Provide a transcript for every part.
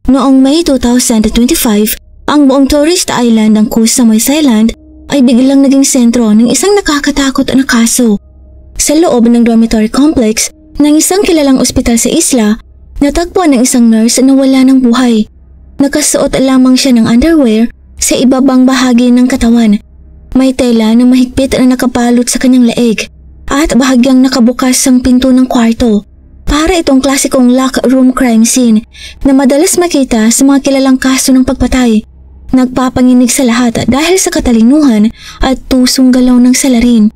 Noong May 2025, ang buong tourist island ng Koh Samui Island ay biglang naging sentro ng isang nakakatakot na kaso. Sa loob ng dormitory complex ng isang kilalang ospital sa isla, natagpuan ng isang nurse na wala ng buhay. Nakasuot lamang siya ng underwear sa ibabang bahagi ng katawan. May tela na mahigpit na nakabalot sa kanyang leeg at bahagyang nakabukas ang pinto ng kwarto. Para itong klasikong lock room crime scene na madalas makita sa mga kilalang kaso ng pagpatay. Nagpapanginig sa lahat dahil sa katalinuhan at tusong galaw ng salarin.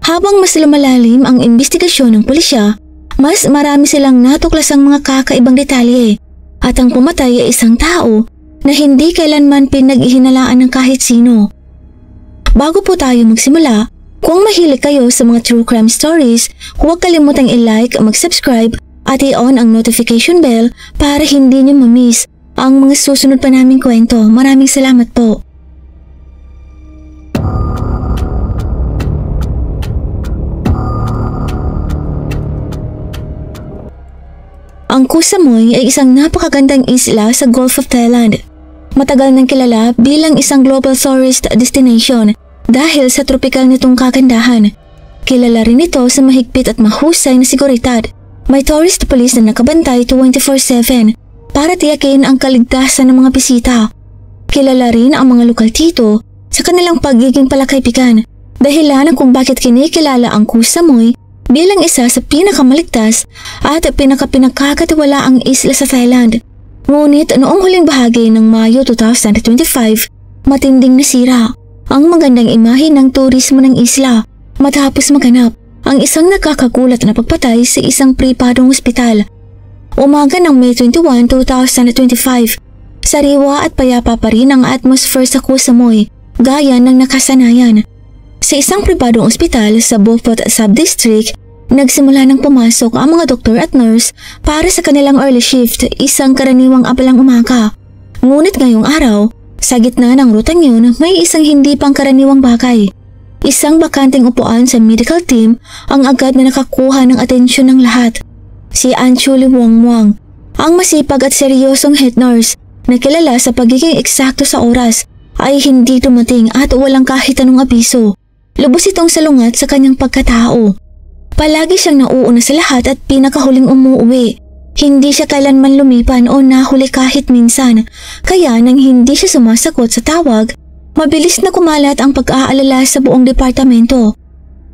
Habang mas lumalalim ang investigasyon ng pulisya, mas marami silang natuklasang mga kakaibang detalye at ang pumatay ay isang tao na hindi kailanman pinaghihinalaan ng kahit sino. Bago po tayo magsimula, kung mahilig kayo sa mga true crime stories, huwag kalimutang i-like, mag-subscribe at i-on ang notification bell para hindi nyo ma-miss ang mga susunod pa naming kwento. Maraming salamat po. Ang Koh Samui ay isang napakagandang isla sa Gulf of Thailand. Matagal nang kilala bilang isang global tourist destination dahil sa tropikal nitong kagandahan. Kilala rin ito sa mahigpit at mahusay na seguridad. May tourist police na nakabantay 24/7 para tiyakin ang kaligtasan ng mga bisita. Kilala rin ang mga lokal dito sa kanilang pagiging palakaibigan, dahilan kung bakit kinikilala ang Koh Samui bilang isa sa pinakamaligtas at pinakakatiwalaang isla sa Thailand. Ngunit noong huling bahagi ng Mayo 2025, matinding nasira ang magandang imahe ng turismo ng isla matapos maganap ang isang nakakagulat na pagpatay sa isang pribadong ospital. Umaga ng May 21, 2025, sariwa at payapa pa rin ang atmosphere sa Koh Samui, gaya ng nakasanayan. Sa isang pribadong ospital sa Beaufort Subdistrict, nagsimula nang pumasok ang mga doktor at nurse para sa kanilang early shift, isang karaniwang abalang umaga. Ngunit ngayong araw, sa gitna ng rutang yun, may isang hindi pangkaraniwang bagay. Isang bakanteng upuan sa medical team ang agad na nakakuha ng atensyon ng lahat. Si Anchuli Wongwang, ang masipag at seryosong head nurse na kilala sa pagiging eksakto sa oras, ay hindi dumating at walang kahit anong abiso. Lubos itong salungat sa kanyang pagkatao. Palagi siyang nauuna sa lahat at pinakahuling umuwi. Hindi siya kailanman lumipan o nahuli kahit minsan, kaya nang hindi siya sumasagot sa tawag, mabilis na kumalat ang pag-aalala sa buong departamento.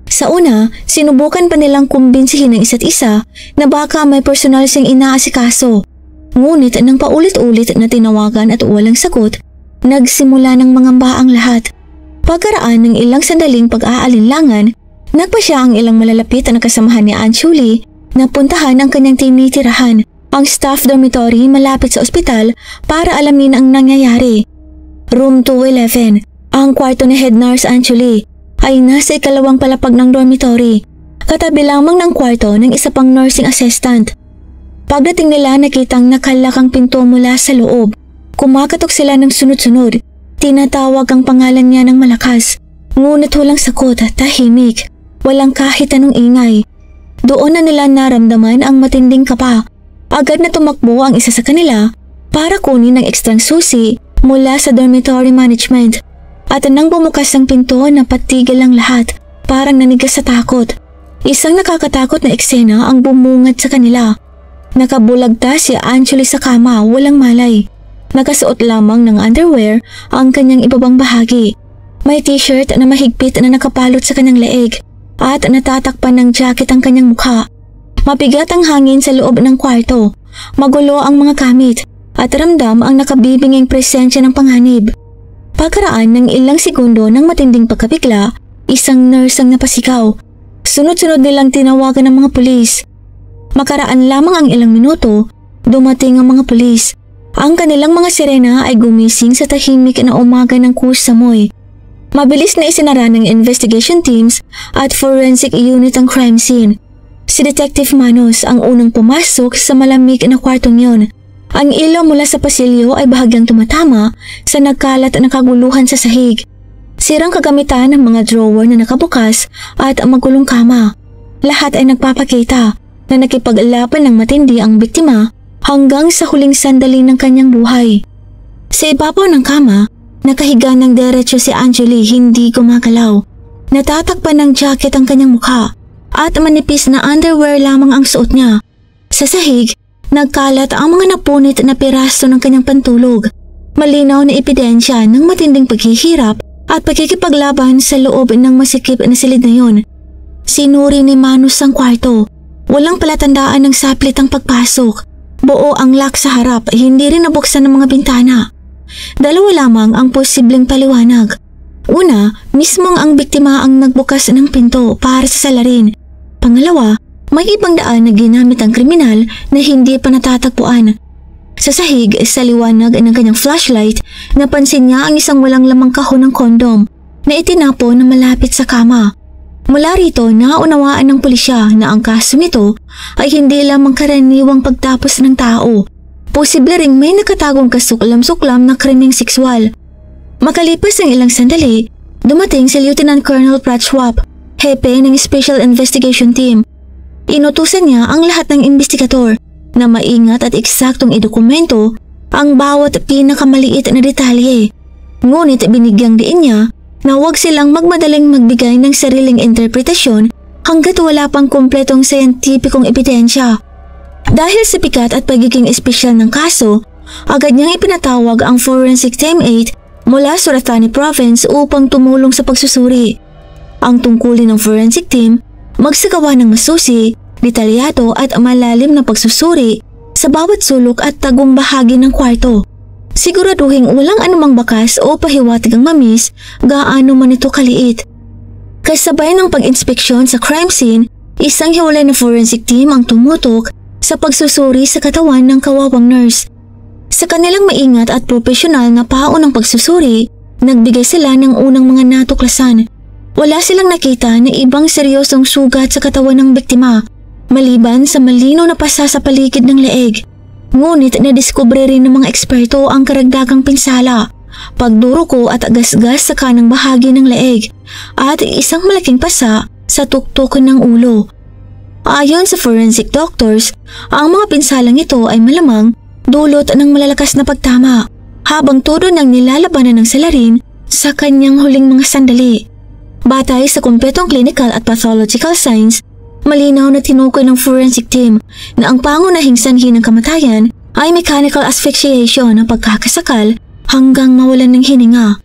Sa una, sinubukan pa nilang kumbinsihin ng isa't isa na baka may personal siyang inaasikaso. Ngunit nang paulit-ulit na tinawagan at walang sagot, nagsimula ng mangamba ang lahat. Pagkaraan ng ilang sandaling pag-aalinlangan, nagpa siya ang ilang malalapit na kasamahan ni Anchuli na puntahan ang kanyang tinitirahan, ang staff dormitory malapit sa ospital para alamin ang nangyayari. Room 211, ang kwarto ni head nurse Anchuli, ay nasa ikalawang palapag ng dormitory, katabi lamang ng kwarto ng isa pang nursing assistant. Pagdating nila, nakitang nakalak ang pinto mula sa loob. Kumakatok sila ng sunod-sunod. Tinatawag ang pangalan niya ng malakas. Ngunit walang sagot, tahimik. Walang kahit anong ingay. Doon na nila naramdaman ang matinding kaba. Agad na tumakbo ang isa sa kanila para kunin ang ekstrang susi mula sa dormitory management. At nang bumukas ang pinto, napatigil ang lahat, parang nanigas sa takot. Isang nakakatakot na eksena ang bumungad sa kanila. Nakabulagta si Anchuli sa kama, walang malay. Nakasuot lamang ng underwear ang kanyang ibabang bahagi. May t-shirt na mahigpit na nakapalot sa kanyang leeg at natatakpan ng jacket ang kanyang mukha. Mabigat ang hangin sa loob ng kwarto, magulo ang mga gamit at ramdam ang nakabibinging presensya ng panganib. Pagkaraan ng ilang segundo ng matinding pagkabigla, isang nurse ang napasigaw. Sunod-sunod nilang tinawagan ng mga pulis. Makaraan lamang ang ilang minuto, dumating ang mga pulis. Ang kanilang mga sirena ay gumising sa tahimik na umaga ng Koh Samui. Mabilis na isinara ng investigation teams at forensic unit ang crime scene. Si Detective Manos ang unang pumasok sa malamig na kwartong yon. Ang ilaw mula sa pasilyo ay bahagyang tumatama sa nagkalat na kaguluhan sa sahig. Sirang kagamitan ng mga drawer na nakabukas at magulong kama. Lahat ay nagpapakita na nakipaglaban ng matindi ang biktima hanggang sa huling sandali ng kanyang buhay. Sa ibabaw ng kama, nakahiga ng diretso si Angeli, hindi gumagalaw. Natatakpan ng jacket ang kanyang mukha at manipis na underwear lamang ang suot niya. Sa sahig, nagkalat ang mga napunit na piraso ng kanyang pantulog. Malinaw na ebidensya ng matinding paghihirap at pagkikipaglaban sa loob ng masikip na silid na yun. Sinuri ni Manus ang kwarto. Walang palatandaan ng saplit ang pagpasok. Buo ang lock sa harap, hindi rin nabuksan ng mga bintana. Dalawa lamang ang posibleng paliwanag. Una, mismong ang biktima ang nagbukas ng pinto para sa salarin. Pangalawa, may ibang daan na ginamit ang kriminal na hindi pa natatagpuan. Sa sahig, sa liwanag ng kanyang flashlight, napansin niya ang isang walang lamang kahon ng kondom na itinapon na malapit sa kama. Mula rito, naunawaan ng pulisya na ang kaso nito ay hindi lamang karaniwang pagtapos ng tao. Posible ring may nakatagong kasuklam-suklam na krimeng sexual. Makalipas ang ilang sandali, dumating si Lieutenant Colonel Pratt Schwab, hepe ng Special Investigation Team. Inutusan niya ang lahat ng investigador na maingat at eksaktong idokumento ang bawat pinakamaliit na detalye. Ngunit binigyang diin niya na huwag silang magmadaling magbigay ng sariling interpretasyon hanggat wala pang kumpletong siyentipikong ebidensya. Dahil sa bigat at pagiging espesyal ng kaso, agad niyang ipinatawag ang Forensic Team 8 mula sa Rathani Province upang tumulong sa pagsusuri. Ang tungkulin ng forensic team, magsagawa ng masusi, detalyado at malalim na pagsusuri sa bawat sulok at tagong bahagi ng kwarto. Siguraduhin walang anumang bakas o pahiwatig ang mamis gaano man ito kaliit. Kasabay ng pag-inspeksyon sa crime scene, isang hiwalay na forensic team ang tumutok sa pagsusuri sa katawan ng kawawang nurse. Sa kanilang maingat at profesional na paunang pagsusuri, nagbigay sila ng unang mga natuklasan. Wala silang nakita na ibang seryosong sugat sa katawan ng biktima, maliban sa malinaw na pasa sa paligid ng leeg. Ngunit nadiskubre rin ng mga eksperto ang karagdagang pinsala, pagduruko at agasgas sa kanang bahagi ng leeg, at isang malaking pasa sa tuktok ng ulo. Ayon sa forensic doctors, ang mga pinsalang ito ay malamang dulot ng malalakas na pagtama habang todo ng nilalabanan ng salarin sa kanyang huling mga sandali. Batay sa kumpletong clinical at pathological signs, malinaw na tinukoy ng forensic team na ang pangunahing sanhi ng kamatayan ay mechanical asphyxiation na pagkakasakal hanggang mawalan ng hininga.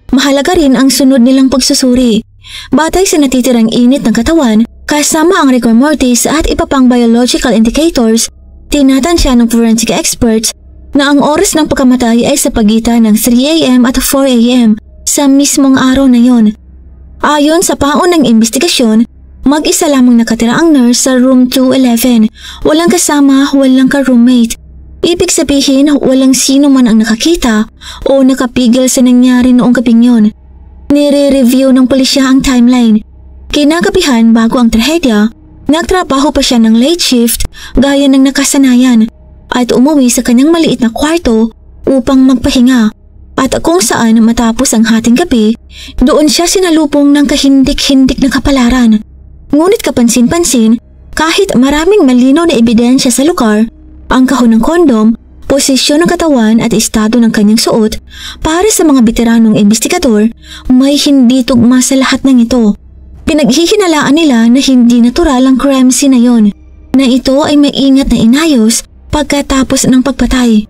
Mahalaga rin ang sunod nilang pagsusuri. Batay sa natitirang init ng katawan, kasama ang rigor mortis at iba pang biological indicators, tinatansya ng forensic experts na ang oras ng pagkamatay ay sa pagitan ng 3 AM at 4 AM sa mismong araw na yon. Ayon sa paunang investigasyon, mag-isa lamang nakatira ang nurse sa room 211, walang kasama, walang ka-roommate. Ibig sabihin, walang sino man ang nakakita o nakapigil sa nangyari noong gabing yon. Nire-review ng pulisya ang timeline. Kinagabihan bago ang trahedya, nagtrabaho pa siya ng late shift gaya ng nakasanayan at umuwi sa kanyang maliit na kwarto upang magpahinga. At kung saan matapos ang hating gabi, doon siya sinalubong ng kahindik-hindik na kapalaran. Ngunit kapansin-pansin, kahit maraming malinaw na ebidensya sa lugar, ang kahon ng kondom, posisyon ng katawan at estado ng kanyang suot, para sa mga veteranong investigador, may hindi tugma sa lahat ng ito. Pinaghihinalaan nila na hindi natural ang crime scene na yon, na ito ay maingat na inayos pagkatapos ng pagpatay.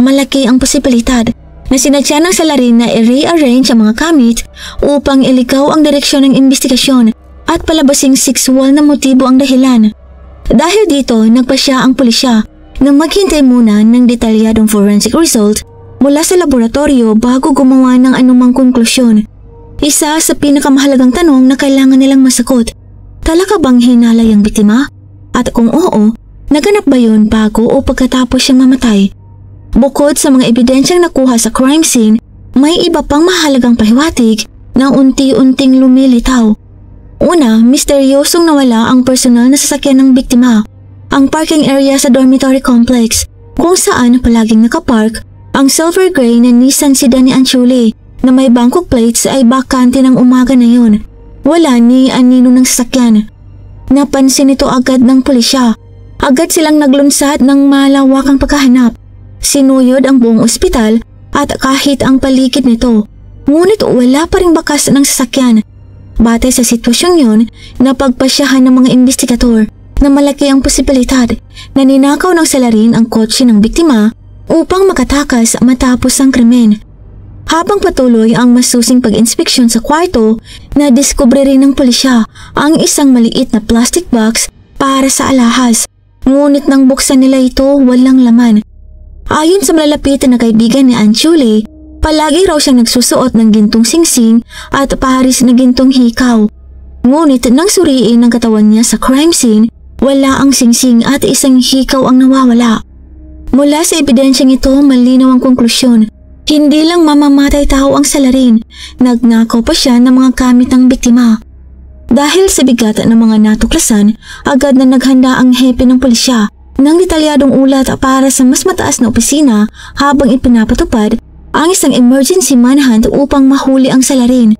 Malaki ang posibilidad na sinadya ng salarin na i-rearrange ang mga gamit upang iligaw ang direksyon ng investigasyon at palabasing sexual na motibo ang dahilan. Dahil dito, nagpasya ang pulisya na maghintay muna ng detalyadong forensic result mula sa laboratorio bago gumawa ng anumang konklusyon. Isa sa pinakamahalagang tanong na kailangan nilang masagot, talaga bang hinalay ang biktima? At kung oo, naganap ba yun bago o pagkatapos siyang mamatay? Bukod sa mga ebidensyang nakuha sa crime scene, may iba pang mahalagang pahiwatig na unti-unting lumilitaw. Una, misteryosong nawala ang personal na sasakyan ng biktima, ang parking area sa dormitory complex, kung saan palaging nakapark ang silver gray na Nissan sedan ni Anchuli na may Bangkok plates ay bakante ng umaga na yun. Wala ni anino ng sasakyan. Napansin ito agad ng pulisya. Agad silang naglunsad ng malawakang paghahanap. Sinuyod ang buong ospital at kahit ang paligid nito. Ngunit wala pa ring bakas ng sasakyan. Batay sa sitwasyong yun, napagpasyahan ng mga investigador na malaki ang posibilidad na ninakaw ng salarin ang kotse ng biktima upang makatakas matapos ang krimen. Habang patuloy ang masusing pag-inspeksyon sa kwarto, nadiskubre rin ng pulisya ang isang maliit na plastic box para sa alahas. Ngunit nang buksan nila ito, walang laman. Ayon sa malalapitan na kaibigan ni Anchuli, palagi raw siyang nagsusuot ng gintong singsing at paris na gintong hikaw. Ngunit nang suriin ang katawan niya sa crime scene, wala ang singsing at isang hikaw ang nawawala. Mula sa ebidensyang ito, malinaw ang konklusyon. Hindi lang mamamatay tao ang salarin, nagnakaw pa siya ng mga gamit ng biktima. Dahil sa bigat ng mga natuklasan, agad na naghanda ang hepe ng pulisya ng detalyadong ulat para sa mas mataas na opisina habang ipinapatupad ang isang emergency manhunt upang mahuli ang salarin.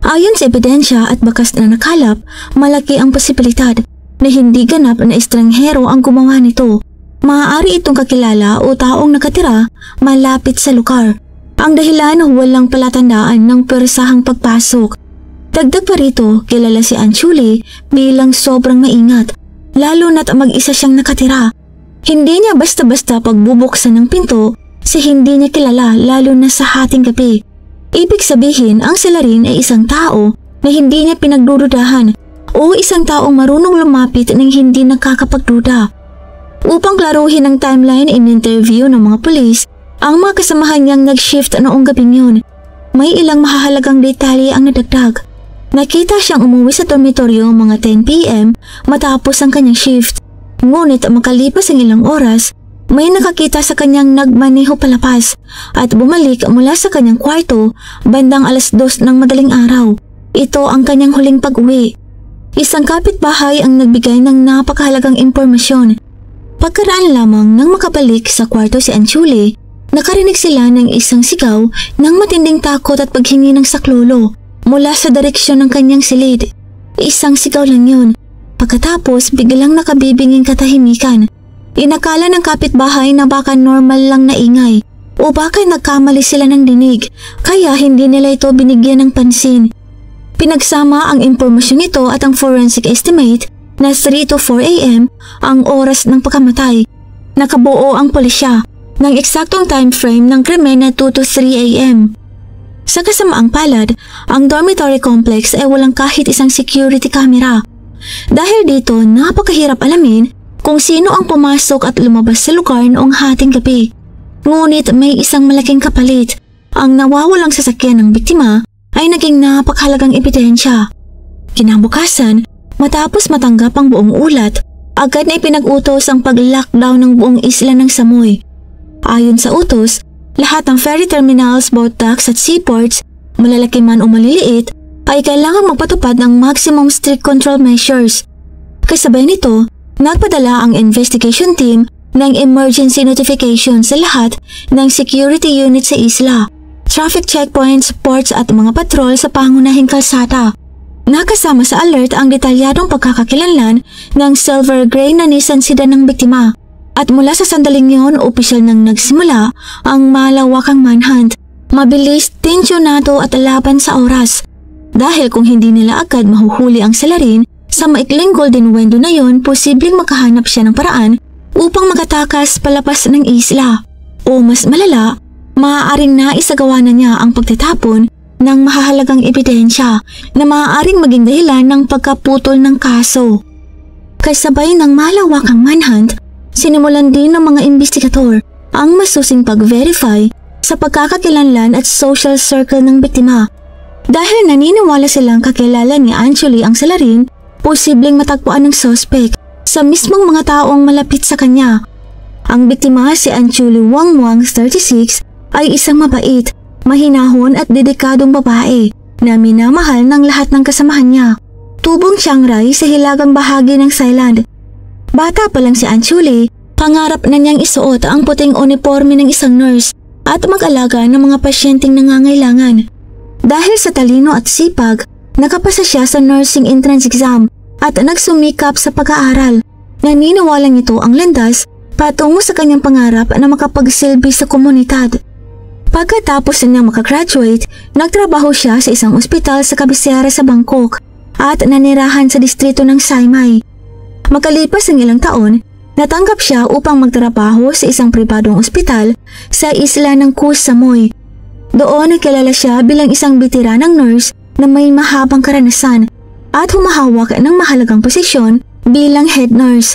Ayon sa ebidensya at bakas na nakalap, malaki ang posibilidad na hindi ganap na estranghero ang gumawa nito. Maaari itong kakilala o taong nakatira malapit sa lugar. Ang dahilan, walang palatandaan ng persahang pagpasok. Dagdag pa rito, kilala si Anchuli bilang sobrang maingat, lalo na't mag-isa siyang nakatira. Hindi niya basta-basta pagbubuksan ng pinto sa hindi niya kilala, lalo na sa hating gabi. Ibig sabihin, ang salarin ay isang tao na hindi niya pinagdududahan o isang taong marunong lumapit ng hindi nakakapagduda. Upang klaruhin ang timeline in interview ng mga pulis, ang mga kasamahan niyang nag-shift noong gabing yun. May ilang mahahalagang detalye ang nadagdag. Nakita siyang umuwi sa dormitoryo mga 10 p.m. matapos ang kanyang shift. Ngunit makalipas ang ilang oras, may nakakita sa kanyang nagmaneho palapas at bumalik mula sa kanyang kwarto bandang 2:00 ng madaling araw. Ito ang kanyang huling pag-uwi. Isang kapitbahay ang nagbigay ng napakahalagang impormasyon. Pagkaraan lamang nang makabalik sa kwarto si Anchuli, nakarinig sila ng isang sigaw ng matinding takot at paghingi ng saklolo mula sa direksyon ng kanyang silid. Isang sigaw lang yun. Pagkatapos, biglang nakabibinging katahimikan. Inakala ng kapitbahay na baka normal lang na ingay o baka nagkamali sila ng dinig, kaya hindi nila ito binigyan ng pansin. Pinagsama ang impormasyon ito at ang forensic estimate na 3 to 4 a.m. ang oras ng pagkamatay. Nakabuo ang pulisya ng eksaktong time frame ng krimen na 2 to 3 a.m. Sa kasamaang palad, ang dormitory complex ay walang kahit isang security camera. Dahil dito, napakahirap alamin kung sino ang pumasok at lumabas sa lugar noong hating gabi. Ngunit may isang malaking kapalit. Ang nawawalang sasakyan ng biktima ay naging napakahalagang ebidensya. Kinabukasan, matapos matanggap ang buong ulat, agad na ipinag-utos ang pag-lockdown ng buong isla ng Samoy. Ayon sa utos, lahat ng ferry terminals, boat docks at seaports, malalaki man o maliliit, ay kailangang magpatupad ng maximum strict control measures. Kasabay nito, nagpadala ang investigation team ng emergency notification sa lahat ng security unit sa isla, traffic checkpoints, ports at mga patrol sa pangunahing kalsada. Nakasama sa alert ang detalyadong pagkakakilanlan ng silver gray na Nissan sedan ng biktima. At mula sa sandaling yon, opisyal nang nagsimula ang malawakang manhunt. Mabilis, tensyonado at laban sa oras. Dahil kung hindi nila agad mahuhuli ang salarin, sa maikling golden window na yon, posibleng makahanap siya ng paraan upang makatakas palapas ng isla. O mas malala, maaaring naisagawa na niya ang pagtatapon ng mahahalagang ebidensya na maaaring maging dahilan ng pagkaputol ng kaso. Kasabay ng malawakang manhunt, sinimulan din ng mga investigador ang masusing pag-verify sa pagkakakilanlan at social circle ng biktima. Dahil naniniwala silang kakilala ni Anchuli ang salarin, posibleng matagpuan ng suspect sa mismong mga taong malapit sa kanya. Ang biktima, si Anchuli Wangwang, 36, ay isang mabait, mahinahon at dedikadong babae na minamahal ng lahat ng kasamahan niya. Tubong Chiang Rai sa hilagang bahagi ng Thailand. Bata pa lang si Anchuli, pangarap na niyang isuot ang puting uniforme ng isang nurse at mag-alaga ng mga pasyenteng nangangailangan. Dahil sa talino at sipag, nakapasa siya sa nursing entrance exam at nagsumikap sa pag-aaral. Naniniwalang ito ang landas patungo sa kanyang pangarap na makapagsilbi sa komunidad. Pagkatapos niyang makagraduate, nagtrabaho siya sa isang ospital sa kabisera sa Bangkok at nanirahan sa distrito ng Saimai. Makalipas ng ilang taon, natanggap siya upang magtrabaho sa isang pribadong ospital sa isla ng Koh Samui. Doon kilala siya bilang isang bitiranang nurse na may mahabang karanasan at humahawak ng mahalagang posisyon bilang head nurse.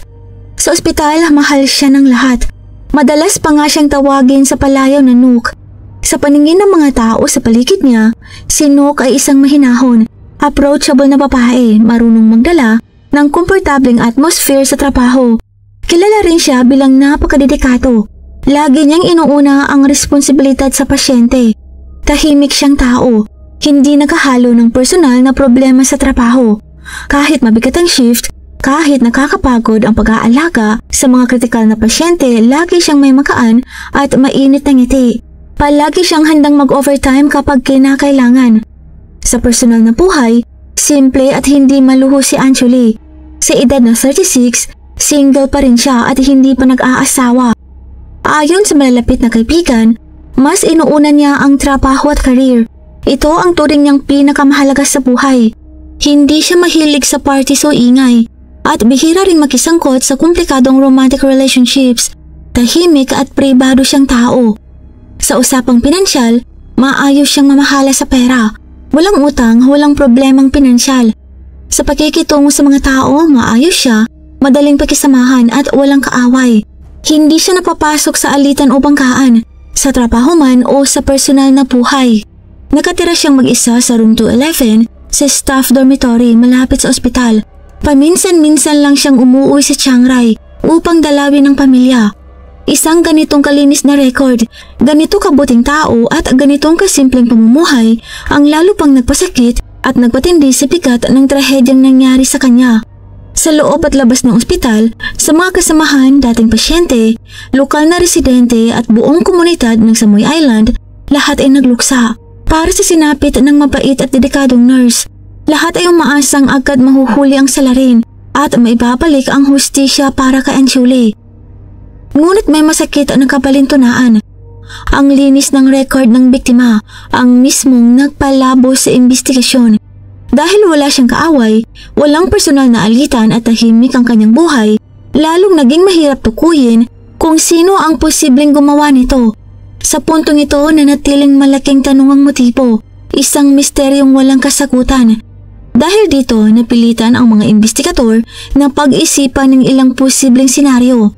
Sa ospital, mahal siya ng lahat. Madalas pa nga siyang tawagin sa palayaw na Nook. Sa paningin ng mga tao sa paligid niya, si Nook ay isang mahinahon, approachable na babae, marunong magdala ng komportableng atmosphere sa trabaho. Kilala rin siya bilang napakadedikado. Lagi niyang inuuna ang responsibilidad sa pasyente. Tahimik siyang tao, hindi nakahalo ng personal na problema sa trabaho. Kahit mabigat ang shift, kahit nakakapagod ang pag-aalaga sa mga kritikal na pasyente, lagi siyang may makaan at mainit na ngiti. Palagi siyang handang mag-overtime kapag kinakailangan. Sa personal na buhay, simple at hindi maluho si Anjali. Sa edad na 36, single pa rin siya at hindi pa nag-aasawa. Ayon sa malalapit na kaibigan, mas inuuna niya ang trabaho at career. Ito ang turing niyang pinakamahalaga sa buhay. Hindi siya mahilig sa parties o ingay at bihira ring makisangkot sa komplikadong romantic relationships. Tahimik at pribado siyang tao. Sa usapang pinansyal, maayos siyang mamahala sa pera. Walang utang, walang problemang pinansyal. Sa pakikitungo sa mga tao, maayos siya, madaling pakisamahan at walang kaaway. Hindi siya napapasok sa alitan o bangkaan, sa trabaho man o sa personal na buhay. Nakatira siyang mag-isa sa room 211 sa staff dormitory malapit sa ospital. Paminsan-minsan lang siyang umuwi sa Chiang Rai upang dalawin ng pamilya. Isang ganitong kalinis na record, ganito kabuting tao at ganitong kasimpleng pamumuhay ang lalo pang nagpasakit at nagpatindi sa bigat ng trahedyang nangyari sa kanya. Sa loob at labas ng ospital, sa mga kasamahan, dating pasyente, lokal na residente at buong komunidad ng Samui Island, lahat ay nagluksa para sa sinapit ng mabait at dedikadong nurse. Lahat ay umaasang agad mahuhuli ang salarin at maibabalik ang hustisya para kay Anjali. Ngunit may masakit na kabalintunaan. Ang linis ng record ng biktima ang mismong nagpalabo sa imbestigasyon. Dahil wala siyang kaaway, walang personal na alitan at tahimik ang kanyang buhay, lalong naging mahirap tukuyin kung sino ang posibleng gumawa nito. Sa puntong ito, nanatiling malaking tanong ang motibo, isang misteryong walang kasagutan. Dahil dito, napilitan ang mga investigador na pag-isipan ng ilang posibleng senaryo.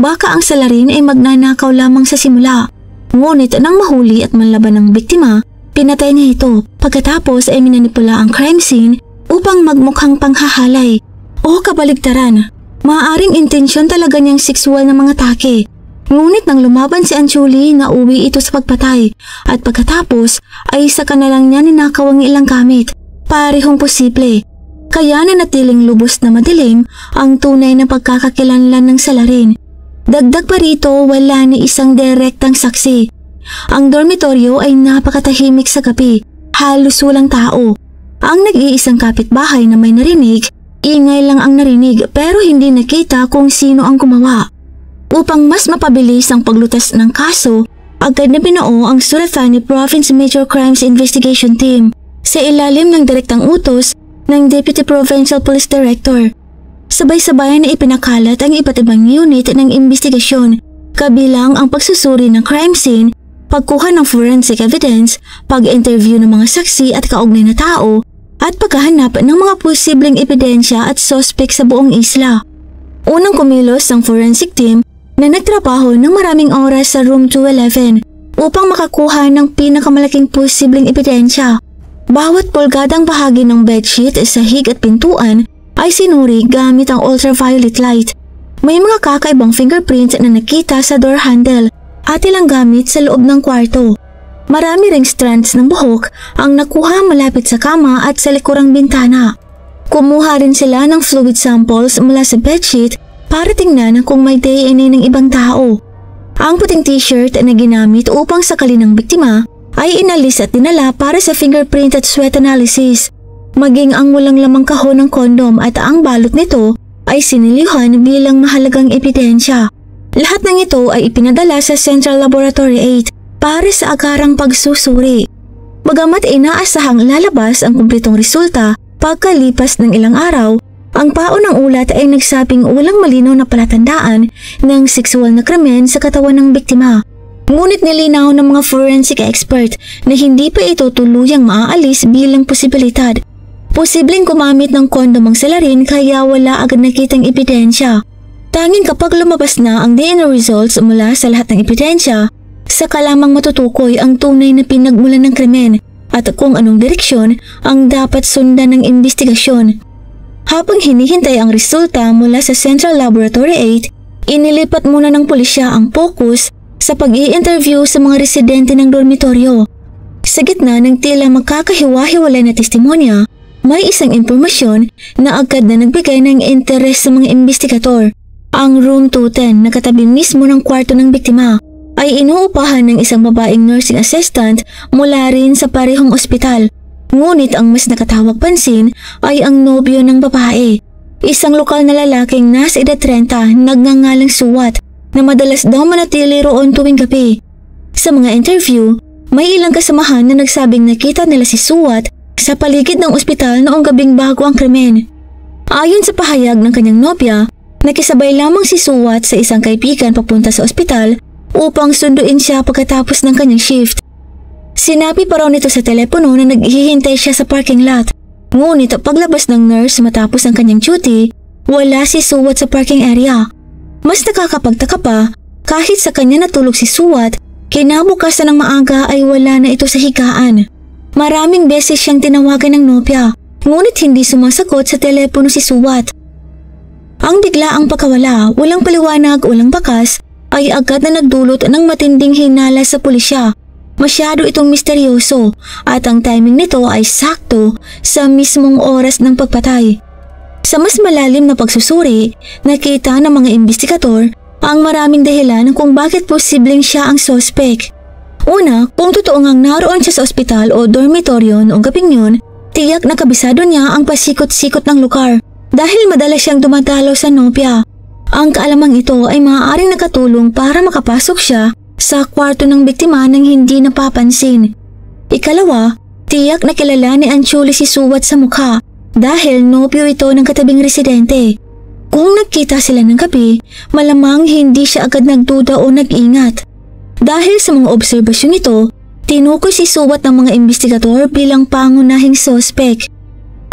Baka ang salarin ay magnanakaw lamang sa simula. Ngunit nang mahuli at manlaban ng biktima, pinatay niya ito. Pagkatapos ay minanipula ang crime scene upang magmukhang panghahalay. O kabaligtaran, maaaring intensyon talaga niyang sexual na mga atake. Ngunit nang lumaban si Anjali, nauwi ito sa pagpatay at pagkatapos ay saka na lang niya ninakaw ang ilang gamit. Parehong posible. Kaya nanatiling lubos na madilim ang tunay na pagkakakilanlan ng salarin. Dagdag pa rito, wala ni isang direktang saksi. Ang dormitoryo ay napakatahimik sa gabi, halos walang tao. Ang nag-iisang kapitbahay na may narinig, ingay lang ang narinig pero hindi nakita kung sino ang gumawa. Upang mas mapabilis ang paglutas ng kaso, agad na binuo ang Surathani Province Major Crimes Investigation Team sa ilalim ng direktang utos ng Deputy Provincial Police Director. Sabay-sabay na ipinakalat ang iba't ibang unit ng investigasyon, kabilang ang pagsusuri ng crime scene, pagkuha ng forensic evidence, pag-interview ng mga saksi at kaugnay na tao, at paghahanap ng mga posibleng ebidensya at suspect sa buong isla. Unang kumilos ang forensic team na nagtrabaho ng maraming oras sa room 211 upang makakuha ng pinakamalaking posibleng ebidensya. Bawat pulgadang bahagi ng bedsheet, sahig at pintuan ay sinuri gamit ang ultraviolet light. May mga kakaibang fingerprints na nakita sa door handle at ilang gamit sa loob ng kwarto. Marami ring strands ng buhok ang nakuha malapit sa kama at sa likurang bintana. Kumuha rin sila ng fluid samples mula sa bedsheet para tingnan kung may DNA ng ibang tao. Ang puting t-shirt na ginamit upang sakalin ng biktima ay inalis at dinala para sa fingerprint at sweat analysis. Maging ang walang lamang kahon ng kondom at ang balot nito ay sinilihan bilang mahalagang ebidensya. Lahat ng ito ay ipinadala sa Central Laboratory 8 para sa agarang pagsusuri. Bagamat inaasahang lalabas ang kumpletong resulta pagkalipas ng ilang araw, ang paon ng ulat ay nagsabing walang malinaw na palatandaan ng sexual na krimen sa katawan ng biktima. Ngunit nilinaw ng mga forensic expert na hindi pa ito tuluyang maaalis bilang posibilidad. Posibleng gumamit ng kondom ang salarin kaya wala agad nakitang ebidensya. Tanging kapag lumabas na ang DNA results mula sa lahat ng ebidensya, saka lamang matutukoy ang tunay na pinagmulan ng krimen at kung anong direksyon ang dapat sundan ng investigasyon. Habang hinihintay ang resulta mula sa Central Laboratory 8, inilipat muna ng pulisya ang focus sa pag-i-interview sa mga residente ng dormitoryo. Sa gitna ng tila magkakahiwa-hiwalay na testimonya, may isang impormasyon na agad na nagbigay ng interes sa mga investigator. Ang room 210 na katabi mismo ng kwarto ng biktima ay inuupahan ng isang babaeng nursing assistant mula rin sa parehong ospital. Ngunit ang mas nakatawag pansin ay ang nobyo ng babae. Isang lokal na lalaking nasa edad 30 nagngangalang Suwat na madalas daw manatili roon tuwing gabi. Sa mga interview, may ilang kasamahan na nagsabing nakita nila si Suwat sa paligid ng ospital noong gabing bago ang krimen. Ayon sa pahayag ng kanyang nobya, nakisabay lamang si Suwat sa isang kaibigan papunta sa ospital upang sunduin siya pagkatapos ng kanyang shift. Sinabi pa raw nito sa telepono na naghihintay siya sa parking lot. Ngunit paglabas ng nurse matapos ang kanyang duty, wala si Suwat sa parking area. Mas nakakapagtaka pa, kahit sa kanya natulog si Suwat, kinabukasan ng maaga ay wala na ito sa higaan. Maraming beses siyang tinawagan ng nobya, ngunit hindi sumasagot sa telepono si Suwat. Ang biglaang pagkawala, walang paliwanag, walang bakas, ay agad na nagdulot ng matinding hinala sa pulisya. Masyado itong misteryoso at ang timing nito ay sakto sa mismong oras ng pagpatay. Sa mas malalim na pagsusuri, nakita ng mga investigator ang maraming dahilan kung bakit posibleng siya ang suspect. Una, kung totoo ngang naroon siya sa ospital o dormitoryo noong gabing yun, tiyak na kabisado niya ang pasikot-sikot ng lugar dahil madalas siyang dumadalaw sa nobya. Ang kaalamang ito ay maaaring nakatulong para makapasok siya sa kwarto ng biktima nang hindi napapansin. Ikalawa, tiyak na kilala ni Anchuli si Suwat sa mukha dahil nobyo ito ng katabing residente. Kung nagkita sila ng gabi, malamang hindi siya agad nagduda o nag-ingat. Dahil sa mga obserbasyon ito, tinukoy si Suwat ng mga investigador bilang pangunahing suspect.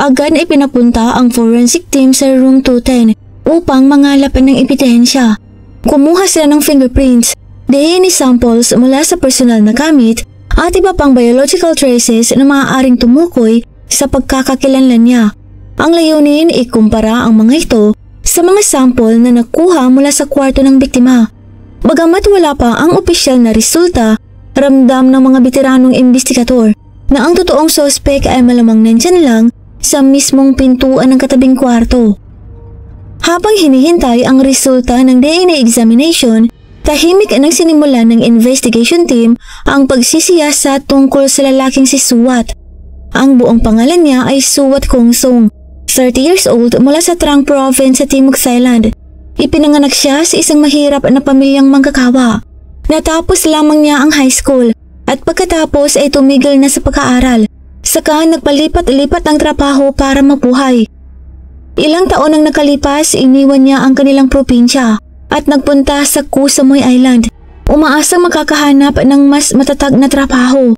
Agad na ipinapunta ang forensic team sa room 210 upang mangalapan ng ebidensya. Kumuha sila ng fingerprints, DNA samples mula sa personal na gamit at iba pang biological traces na maaaring tumukoy sa pagkakakilanlan niya. Ang layunin ay ikumpara ang mga ito sa mga sample na nakuha mula sa kwarto ng biktima. Bagamat wala pa ang opisyal na resulta, ramdam ng mga veteranong investigator na ang totoong suspect ay malamang nandyan lang sa mismong pintuan ng katabing kwarto. Habang hinihintay ang resulta ng DNA examination, tahimik nang sinimula ng investigation team ang pagsisiyasat tungkol sa lalaking si Suwat. Ang buong pangalan niya ay Suwat Kongsong, 30 years old mula sa Trang Province sa Timog Thailand. Ipinanganak siya sa isang mahirap na pamilyang manggagawa. Natapos lamang niya ang high school at pagkatapos ay tumigil na sa pag-aaral. Saka nagpalipat-lipat ng trabaho para mabuhay. Ilang taon nang nakalipas, iniwan niya ang kanilang probinsya at nagpunta sa Koh Samui Island. Umaasang makakahanap ng mas matatag na trabaho.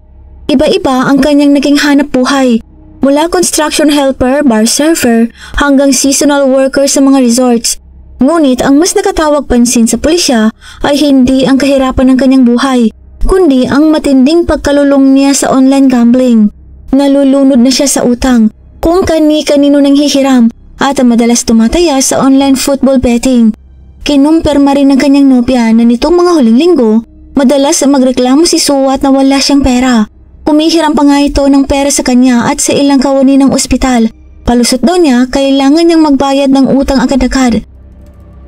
Iba-iba ang kanyang naging hanap buhay. Mula construction helper, bar server, hanggang seasonal worker sa mga resorts. Ngunit ang mas nakatawag pansin sa pulisya ay hindi ang kahirapan ng kanyang buhay, kundi ang matinding pagkalulong niya sa online gambling. Nalulunod na siya sa utang, kung kani-kanino nang hihiram at madalas tumataya sa online football betting. Kinumpirma rin ng kanyang nobya na nitong mga huling linggo, madalas magreklamo si Suwat na wala siyang pera. Humihiram pa nga ito ng pera sa kanya at sa ilang kawani ng ospital. Palusot daw niya, kailangan niyang magbayad ng utang agad-agad.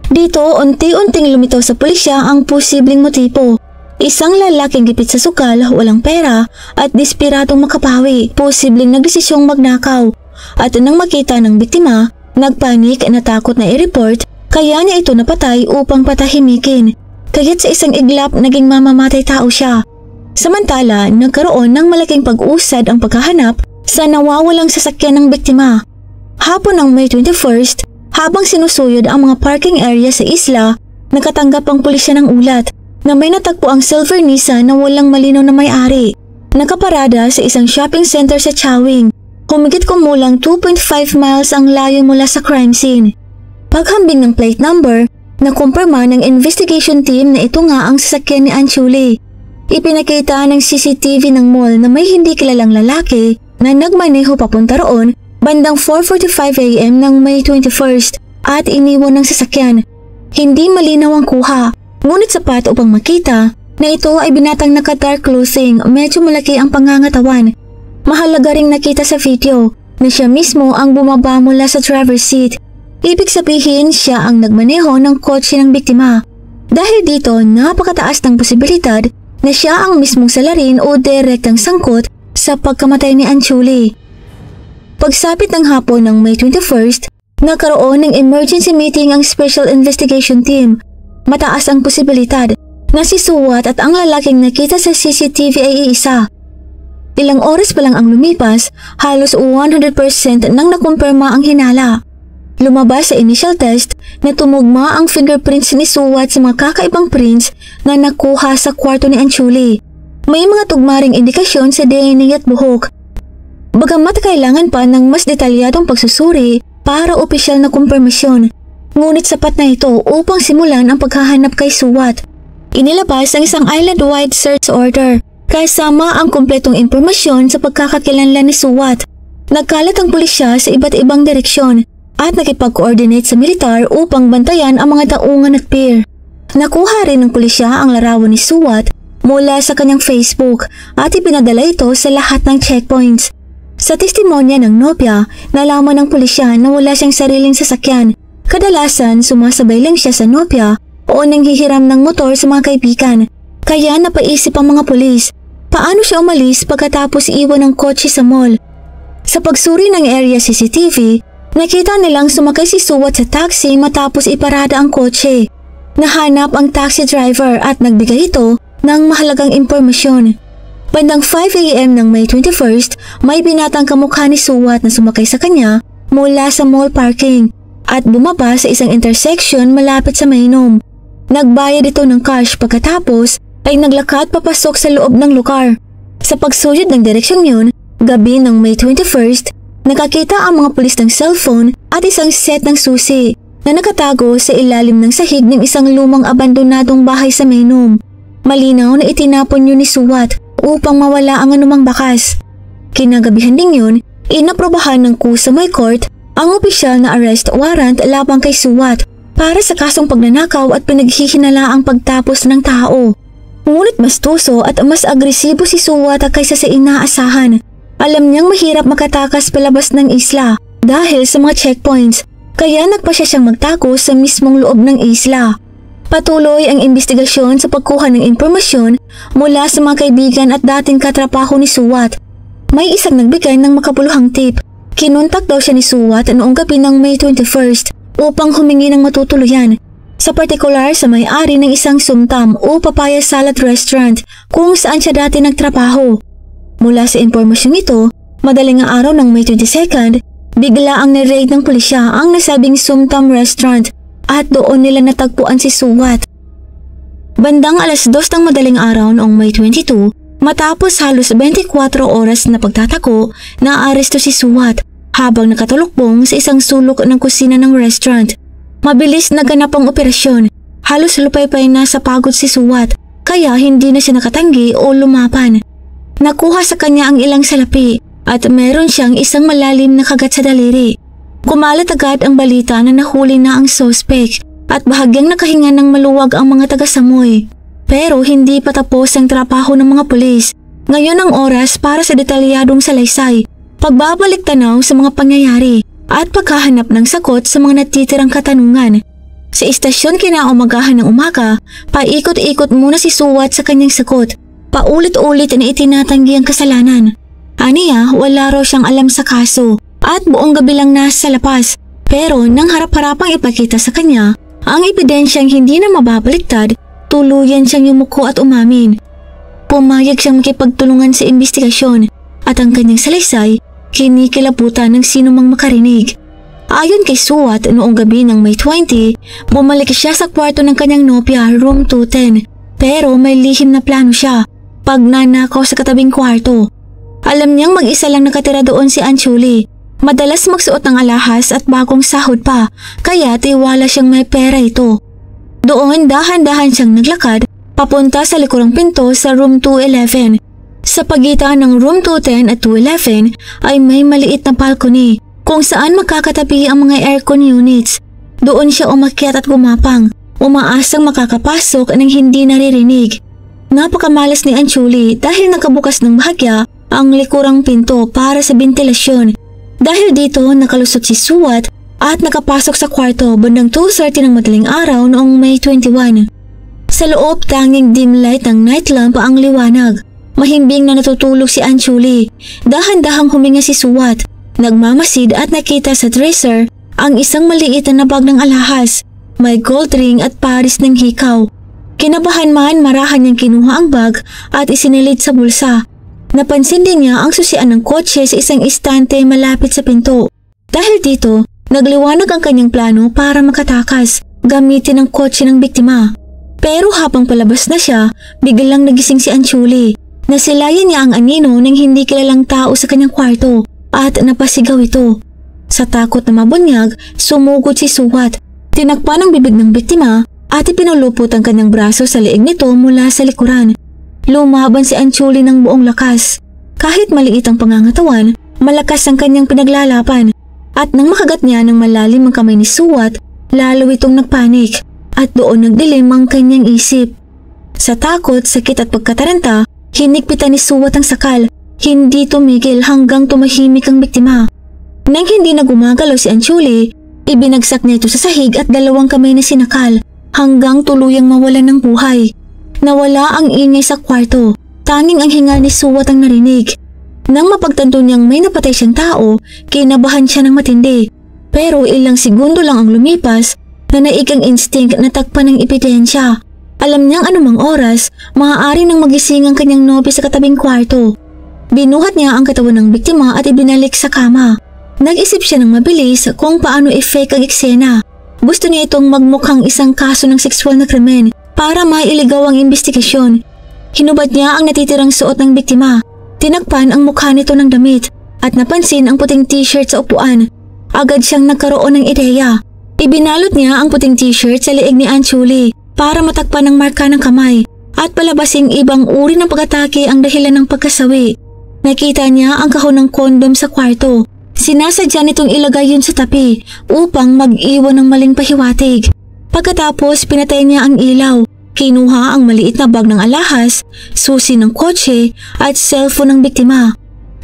Dito, unti-unting lumitaw sa pulisya ang posibleng motibo. Isang lalaking gipit sa sukal, walang pera, at desperadong makapawi, posibleng nagdesisyong magnakaw. At nang makita ng biktima, Nagpanik na takot na i-report kaya niya ito napatay upang patahimikin. Kaya't sa isang iglap naging mamamatay tao siya. Samantala, nagkaroon ng malaking pag-usad ang paghahanap sa nawawalang sasakyan ng biktima. Hapon ng May 21st, habang sinusuyod ang mga parking area sa isla, nakatanggap ang pulisya ng ulat na may natagpo ang silver Nissan na walang malinaw na may-ari. Nakaparada sa isang shopping center sa Chaweng. Humigit kumulang 2.5 miles ang layo mula sa crime scene. Paghambing ng plate number, nakumpirma ng investigation team na ito nga ang sasakyan ni Anchuli. Ipinakita ng CCTV ng mall na may hindi kilalang lalaki na nagmaneho papunta roon bandang 4:45 AM ng May 21st at iniwan ng sasakyan. Hindi malinaw ang kuha, ngunit sapat upang makita na ito ay binatang naka-dark clothing, medyo malaki ang pangangatawan. Mahalaga ring nakita sa video na siya mismo ang bumaba mula sa driver's seat. Ibig sabihin siya ang nagmaneho ng kotse ng biktima. Dahil dito, napakataas ng posibilidad na siya ang mismong salarin o direktang sangkot sa pagkamatay ni Anchuli. Pagsapit ng hapon ng May 21st, nagkaroon ng emergency meeting ang Special Investigation Team. Mataas ang posibilidad na si Suwat at ang lalaking nakita sa CCTV ay iisa. Ilang oras pa lang ang lumipas, halos 100% nang nakumpirma ang hinala. Lumabas sa initial test na tumugma ang fingerprints ni Suwat sa mga kakaibang prints na nakuha sa kwarto ni Anchuli. May mga tugmaring indikasyon sa DNA at buhok. Bagamat kailangan pa ng mas detalyadong pagsusuri para opisyal na kumpirmasyon, ngunit sapat na ito upang simulan ang paghahanap kay Suwat. Inilabas ang isang island-wide search order kasama ang kumpletong impormasyon sa pagkakakilanlan ni Suwat. Nagkalat ang pulisya sa iba't ibang direksyon at nakipag-coordinate sa militar upang bantayan ang mga daungan at pier. Nakuha rin ng pulisya ang larawan ni Suwat mula sa kanyang Facebook at ipinadala ito sa lahat ng checkpoints. Sa testimonya ng nobya, nalaman ng pulisya na wala siyang sariling sasakyan. Kadalasan, sumasabay lang siya sa nobya o nanghihiram ng motor sa mga kaibigan. Kaya napaisip ang mga pulis, paano siya umalis pagkatapos iwan ng kotse sa mall. Sa pagsuri ng area CCTV, nakita nilang sumakay si Suwat sa taxi matapos iparada ang kotse. Nahanap ang taxi driver at nagbigay ito ng mahalagang impormasyon. Bandang 5 AM ng May 21st, may binatang kamukha ni Suwat na sumakay sa kanya mula sa mall parking at bumaba sa isang intersection malapit sa mainom. Nagbayad ito ng cash pagkatapos ay naglakad papasok sa loob ng lugar. Sa pagsuyod ng direksyon yun, gabi ng May 21st, nakakita ang mga pulis ng cellphone at isang set ng susi na nakatago sa ilalim ng sahig ng isang lumang abandonadong bahay sa mainom. Malinaw na itinapon yun ni Suwat upang mawala ang anumang bakas. Kinagabihan ding yun, inaprobahan ng Kusamoy Court ang opisyal na arrest warrant labang kay Suwat para sa kasong pagnanakaw at pinaghihinalaang pagtapos ng tao. Ngunit mas tuso at mas agresibo si Suwat kaysa sa inaasahan. Alam niyang mahirap makatakas palabas ng isla dahil sa mga checkpoints, kaya nagpasya siyang magtago sa mismong loob ng isla. Patuloy ang investigasyon sa pagkuha ng impormasyon mula sa mga kaibigan at dating katrabaho ni Suwat. May isang nagbigay ng makabuluhang tip. Kinontak daw siya ni Suwat noong gabi ng May 21st upang humingi ng matutuluyan. Sa partikular sa may-ari ng isang sumtam o papaya salad restaurant kung saan siya dati nagtrabaho. Mula sa impormasyong ito, madaling araw ng May 22nd, bigla ang niraid ng pulisya ang nasabing sumtam restaurant at doon nila natagpuan si Suwat. Bandang 2:00 ng madaling araw noong May 22, matapos halos 24 oras na pagtatako, naaresto si Suwat habang nakatulukbong sa isang sulok ng kusina ng restaurant. Mabilis naganap ang operasyon. Halos lupay-pay na sa pagod si Suwat, kaya hindi na siya nakatanggi o lumapan. Nakuha sa kanya ang ilang salapi at meron siyang isang malalim na kagat sa daliri. Kumalat agad ang balita na nahuli na ang suspect at bahagyang nakahinga ng maluwag ang mga taga-Samoy. Pero hindi pa tapos ang trabaho ng mga pulis. Ngayon ang oras para sa detalyadong salaysay, pagbabalik tanaw sa mga pangyayari at paghahanap ng sagot sa mga natitirang katanungan. Sa istasyon kinaumagahan ng umaga, paikot-ikot muna si Suwat sa kanyang sagot. Paulit-ulit na itinatanggi ang kasalanan. Aniya, wala raw siyang alam sa kaso at buong gabi lang nasa lapas. Pero nang harap-harapang ipakita sa kanya ang ebidensyang hindi na mababaliktad, tuluyan siyang yumuko at umamin. Pumayag siyang makipagtulungan sa investigasyon at ang kanyang salaysay kinikilabutan ng sino mang makarinig. Ayon kay Suwat, noong gabi ng May 20, bumalik siya sa kwarto ng kanyang nopya, room 210, pero may lihim na plano siya, pagnanakaw sa katabing kwarto. Alam niyang mag-isa lang nakatira doon si Anchuli. Madalas magsuot ng alahas at bagong sahod pa, kaya tiwala siyang may pera ito. Doon dahan-dahan siyang naglakad papunta sa likurang pinto sa room 211. Sa pagitan ng room 210 at 211 ay may maliit na balcony kung saan magkakatabi ang mga aircon units. Doon siya umakyat at gumapang, umaasang makakapasok ng hindi naririnig. Napakamalas ni Anchuli dahil nakabukas ng bahagya ang likurang pinto para sa bentilasyon. Dahil dito nakalusot si Suwat at nakapasok sa kwarto bandang 2:30 ng madaling araw noong May 21. Sa loob tanging dim light ng night lamp ang liwanag. Mahimbing na natutulog si Anchuli. Dahan-dahang huminga si Suwat. Nagmamasid at nakita sa dresser ang isang maliit na bag ng alahas. May gold ring at paris ng hikaw. Kinabahan man, marahan niyang kinuha ang bag at isinilid sa bulsa. Napansin din niya ang susian ng kotse sa isang istante malapit sa pinto. Dahil dito, nagliwanag ang kanyang plano para makatakas, gamitin ang kotse ng biktima. Pero habang palabas na siya, biglang nagising si Anchuli. Nasilayan niya ang anino ng hindi kilalang tao sa kanyang kwarto at napasigaw ito. Sa takot na mabunyag, sumugod si Suwat. Tinakpan ang bibig ng biktima at ipinulupot ang kanyang braso sa leeg nito mula sa likuran. Lumaban si Anchuli ng buong lakas. Kahit maliit ang pangangatawan, malakas ang kanyang pinaglalaban. At nang makagat niya ng malalim ang kamay ni Suwat, lalo itong nagpanik at doon nagdilim ang kanyang isip. Sa takot, sakit at pagkataranta, hinigpitan ni Suwat ang sakal. Hindi tumigil hanggang tumahimik ang biktima. Nang hindi na gumagalaw si Anchuli, ibinagsak niya ito sa sahig at dalawang kamay na sinakal hanggang tuluyang mawalan ng buhay. Nawala ang ingay sa kwarto, tanging ang hingal ni Suwat ang narinig. Nang mapagtanto niyang may napatay siyang tao, kinabahan siya ng matindi. Pero ilang segundo lang ang lumipas na naig ang instinct na takpan ng ebidensya. Alam niyang anumang oras, maaari nang magising ang kanyang nobya sa katabing kwarto. Binuhat niya ang katawan ng biktima at ibinalik sa kama. Nag-isip siya ng mabilis kung paano i-fake ang eksena. Gusto niya itong magmukhang isang kaso ng sexual na krimen para mailigaw ang investigasyon. Hinubad niya ang natitirang suot ng biktima. Tinakpan ang mukha nito ng damit at napansin ang puting t-shirt sa upuan. Agad siyang nagkaroon ng ideya. Ibinalot niya ang puting t-shirt sa leeg ni Anchuli para matakpan ang marka ng kamay at palabasing ibang uri ng pag-atake ang dahilan ng pagkasawi. Nakita niya ang kahon ng kondom sa kwarto. Sinasadya nitong ilagay yun sa tabi upang mag-iwan ng maling pahiwatig. Pagkatapos pinatay niya ang ilaw. Kinuha ang maliit na bag ng alahas, susi ng kotse at cellphone ng biktima.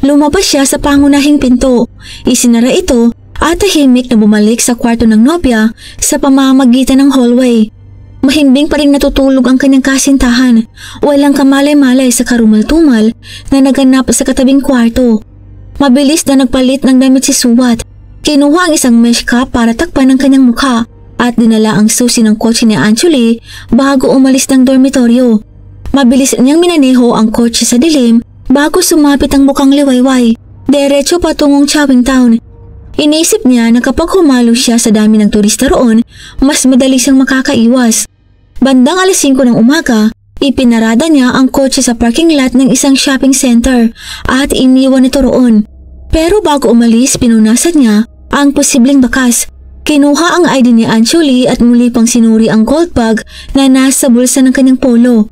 Lumabas siya sa pangunahing pinto. Isinara ito at tahimik na bumalik sa kwarto ng nobya sa pamamagitan ng hallway. Mahimbing pa rin natutulog ang kanyang kasintahan. Walang kamalay-malay sa karumal-tumal na naganap sa katabing kwarto. Mabilis na nagpalit ng damit si Suwat. Kinuha ang isang mesh cap para takpan ang kanyang mukha at dinala ang susi ng kotse ni Anchuli bago umalis ng dormitoryo. Mabilis niyang minaneho ang kotse sa dilim bago sumapit ang mukhang liwayway. Diretso patungong Chowing Town. Inisip niya na kapag humalo siya sa dami ng turista roon, mas madali siyang makakaiwas. Bandang 5:00 ng umaga, ipinarada niya ang kotse sa parking lot ng isang shopping center at iniwan ito roon. Pero bago umalis, pinunasan niya ang posibleng bakas. Kinuha ang ID ni Anchuli at muli pang sinuri ang gold bag na nasa bulsa ng kanyang polo.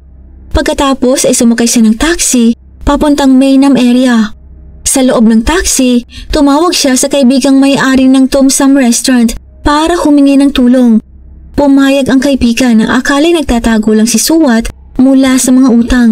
Pagkatapos ay sumakay siya ng taxi papuntang Mainam area. Sa loob ng taxi, tumawag siya sa kaibigang may-ari ng Tom Sam Restaurant para humingi ng tulong. Pumayag ang kaibigan na akala nagtatago lang si Suwat mula sa mga utang.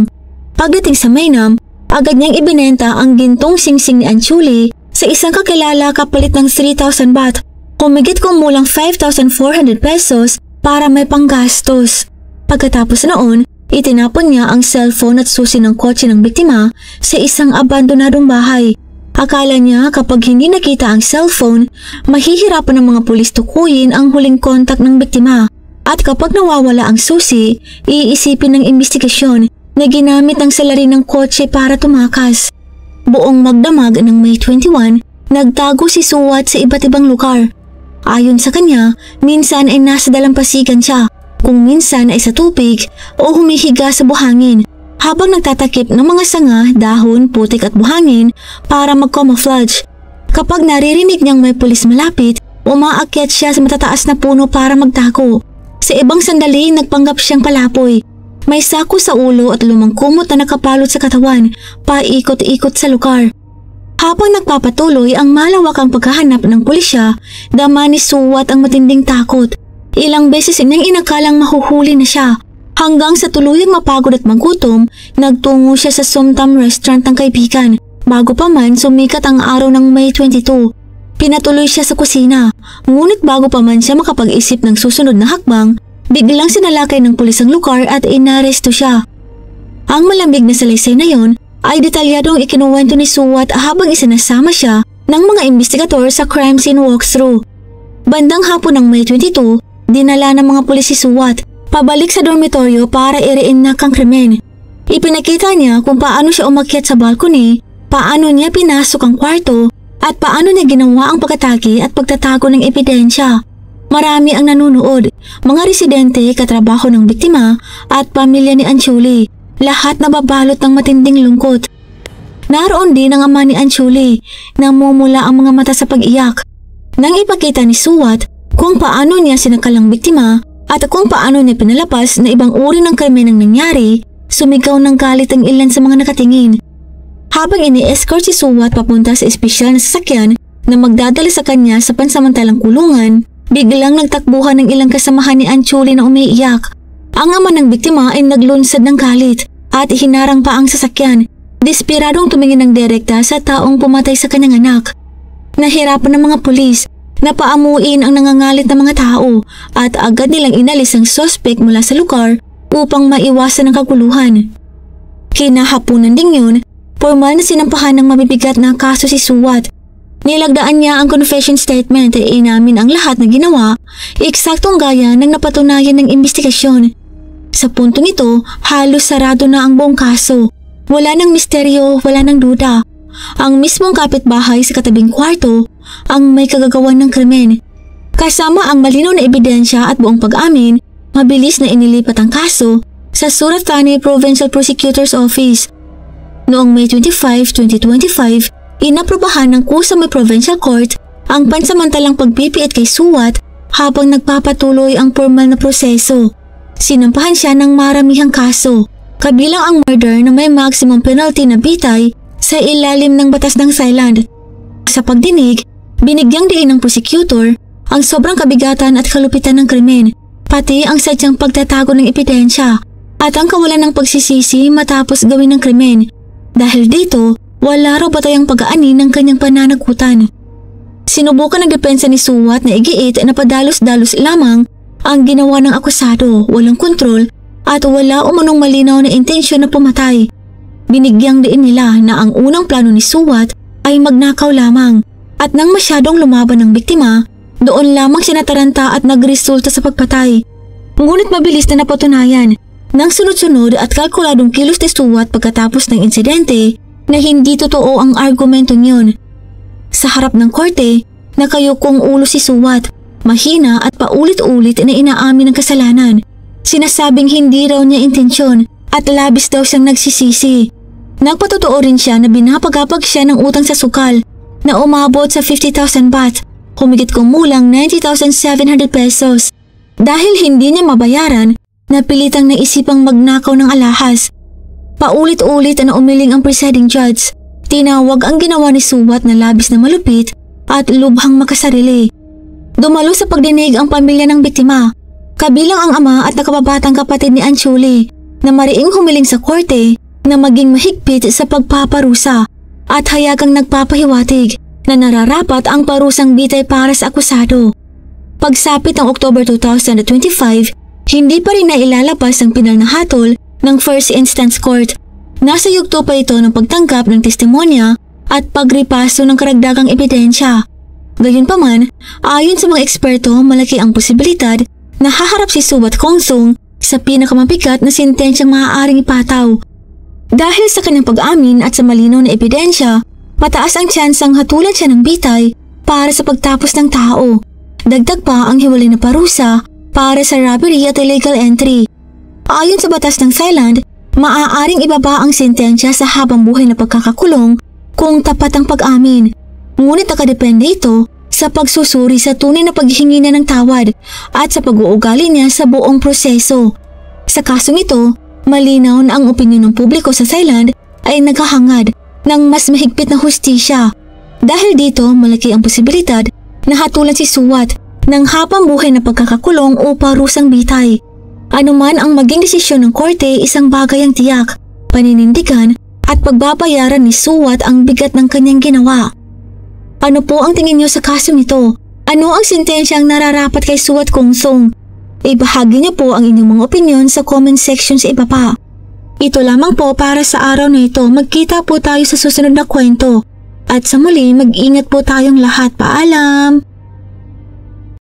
Pagdating sa Mainam, agad niyang ibinenta ang gintong singsing ni Anchuli sa isang kakilala kapalit ng 3,000 baht, kumigit kumulang 5,400 pesos para may panggastos. Pagkatapos noon, itinapon niya ang cellphone at susi ng kotse ng biktima sa isang abandonadong bahay. Akala niya kapag hindi nakita ang cellphone, mahihirapan ng mga pulis tukuyin ang huling kontak ng biktima. At kapag nawawala ang susi, iisipin ng investigasyon na ginamit ang salarin ng kotse para tumakas. Buong magdamag ng May 21, nagtago si Suwat sa iba't ibang lugar. Ayon sa kanya, minsan ay nasa dalampasigan siya, kung minsan ay sa tubig o humihiga sa buhangin, habang nagtatakip ng mga sanga, dahon, putik at buhangin para mag-camouflage. Kapag naririnig niyang may pulis malapit, umaakyat siya sa matataas na puno para magtago. Sa ibang sandali, nagpanggap siyang palapoy. May sako sa ulo at lumang kumot na nakapalot sa katawan, paikot-ikot sa lugar. Habang nagpapatuloy ang malawakang paghahanap ng pulisya, dama ni Suwat ang matinding takot. Ilang beses niyang inakalang mahuhuli na siya. Hanggang sa tuluyang mapagod at magutom, nagtungo siya sa Somtam restaurant ng kaibigan. Bago pa man sumikat ang araw ng May 22, pinatuloy siya sa kusina. Ngunit bago pa man siya makapag-isip ng susunod na hakbang, biglang sinalakay ng pulis ang lugar at inaresto siya. Ang malamig na salaysay na yon ay detalyadong ikinuwento ni Suwat habang isinasama siya ng mga investigador sa crime scene walkthrough. Bandang hapon ng May 22, dinala ng mga pulis si Suwat pabalik sa dormitoryo para i-reenact ang krimen. Ipinakita niya kung paano siya umakyat sa balcony, paano niya pinasok ang kwarto, at paano niya ginawa ang pagkatagi at pagtatago ng ebidensya. Marami ang nanunood, mga residente, katrabaho ng biktima, at pamilya ni Anchuli. Lahat nababalot ng matinding lungkot. Naroon din ang ama ni Anchuli, namumula ang mga mata sa pag-iyak. Nang ipakita ni Suwat kung paano niya sinakalang biktima, at kung paano niya pinalapas na ibang uri ng krimen ang nangyari, sumigaw ng galit ang ilan sa mga nakatingin. Habang ini-escort si Suwat papunta sa espesyal na sasakyan na magdadala sa kanya sa pansamantalang kulungan, biglang nagtakbuhan ng ilang kasamahan ni Anchuli na umiiyak. Ang ama ng biktima ay naglunsad ng galit at hinarang pa ang sasakyan, desperadong tumingin ng direkta sa taong pumatay sa kanyang anak. Nahirapan ng mga pulis na paamuin ang nangangalit na mga tao at agad nilang inalis ang sospek mula sa lugar upang maiwasan ang kaguluhan. Kinahaponan din yun, formal na sinampahan ng mabibigat na kaso si Suwat. Nilagdaan niya ang confession statement at inamin ang lahat na ginawa, eksaktong gaya ng napatunayan ng investigasyon. Sa punto nito, halos sarado na ang buong kaso. Wala ng misteryo, wala ng duda. Ang mismong kapitbahay sa katabing kwarto ang may kagagawan ng krimen. Kasama ang malinaw na ebidensya at buong pag-amin, mabilis na inilipat ang kaso sa Surat Thani Provincial Prosecutor's Office. Noong May 25, 2025, inaprobahan ng Kusam Provincial Court ang pansamantalang pagpipiit kay Suwat habang nagpapatuloy ang formal na proseso. Sinampahan siya ng maramihang kaso, kabilang ang murder na may maximum penalty na bitay sa ilalim ng batas ng Thailand. Sa pagdinig, binigyang diin ng prosecutor ang sobrang kabigatan at kalupitan ng krimen, pati ang sadyang pagtatago ng ebidensya at ang kawalan ng pagsisisi matapos gawin ng krimen. Dahil dito, wala raw batayang pag-aani ng kanyang pananagutan. Sinubukan ng depensa ni Suwat na igiit na padalos-dalos lamang ang ginawa ng akusado, walang kontrol at wala umunong malinaw na intensyon na pumatay. Binigyang diin nila na ang unang plano ni Suwat ay magnakaw lamang at nang masyadong lumaban ng biktima, doon lamang siya nataranta at nagresulta sa pagpatay. Ngunit mabilis na napatunayan ng sunod-sunod at kalkuladong kilos ni Suwat pagkatapos ng insidente na hindi totoo ang argumento niyon. Sa harap ng korte, nakayukong ulo si Suwat, mahina at paulit-ulit na inaamin ang kasalanan. Sinasabing hindi raw niya intensyon at labis daw siyang nagsisisi. Nagpatotoo rin siya na binapagapag siya ng utang sa sukal na umabot sa 50,000 baht, humigit kumulang 90,700 pesos. Dahil hindi niya mabayaran, napilitang naisipang magnakaw ng alahas. Paulit-ulit na umiling ang presiding judge. Tinawag ang ginawa ni Suwat na labis na malupit at lubhang makasarili. Dumalo sa pagdinig ang pamilya ng biktima, kabilang ang ama at nakababatang kapatid ni Anchuli, na mariing humiling sa korte na maging mahigpit sa pagpaparusa at hayagang nagpapahiwatig na nararapat ang parusang bitay para sa akusado. Pagsapit ng October 2025, hindi pa rin nailalabas ang pinal na hatol ng First Instance Court. Nasa yugto pa ito ng pagtanggap ng testimonya at pagripaso ng karagdagang ebidensya. Gayunpaman, ayon sa mga eksperto, malaki ang posibilidad na haharap si Suwat Kongsong sa pinakamabigat na sentensyang maaaring ipataw. Dahil sa kanyang pag-amin at sa malinaw na ebidensya, mataas ang tsansang hatulan siya ng bitay para sa pagtapos ng tao. Dagdag pa ang hiwalay na parusa para sa robbery at illegal entry. Ayon sa batas ng Thailand, maaaring ibaba ang sentensya sa habang buhay na pagkakakulong kung tapat ang pag-amin. Ngunit nakadepende ito sa pagsusuri sa tunay na paghihingi niya ng tawad at sa pag-uugali niya sa buong proseso. Sa kasong ito, malinaw na ang opinyon ng publiko sa Thailand ay naghahangad ng mas mahigpit na hustisya. Dahil dito, malaki ang posibilidad na hatulan si Suwat ng habang buhay na pagkakakulong o parusang bitay. Anuman ang maging desisyon ng korte, isang bagay ang tiyak, paninindigan at pagbabayaran ni Suwat ang bigat ng kanyang ginawa. Ano po ang tingin niyo sa kasong ito? Ano ang sentensyang nararapat kay Suwat Kongsong? Ibahagi niyo po ang inyong mga opinion sa comment section sa ibaba. Ito lamang po para sa araw na ito. Magkita po tayo sa susunod na kwento. At sa muli, mag-ingat po tayong lahat. Paalam!